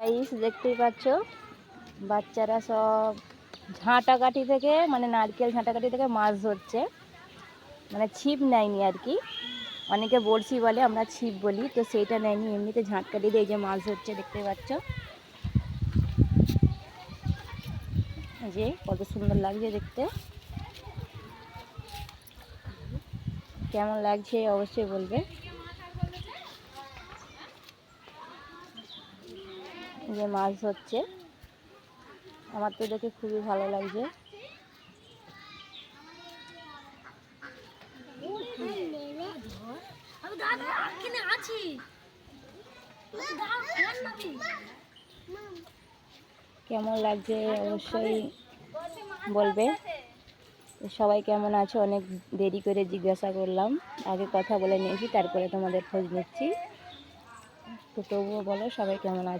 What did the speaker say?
এই দেখতেই পাচ্ছ বাচ্চারা সব ঝাঁটাকাঠি থেকে মানে নারকেল ঝাঁটাকাঠি থেকে মাছ ধরছে, মানে ছিপ নেয়নি আর কি, অনেকে বড়শি বলে, আমরা ছিপ বলি, তো সেইটা নেয়নি, এমনিতে ঝাঁটকাঠি দিয়ে এই যে মাছ ধরছে দেখতে পাচ্ছ। যে কত সুন্দর লাগছে দেখতে, কেমন লাগছে অবশ্যই বলবে। যে মাছ ধরছে, আমার তো দেখে খুবই ভালো লাগছে। কেমন লাগছে অবশ্যই বলবে। সবাই কেমন আছো, অনেক দেরি করে জিজ্ঞাসা করলাম, আগে কথা বলে নিয়েছি তারপরে তোমাদের খোঁজ নিচ্ছি, তো তবুও বলো সবাই কেমন আছে।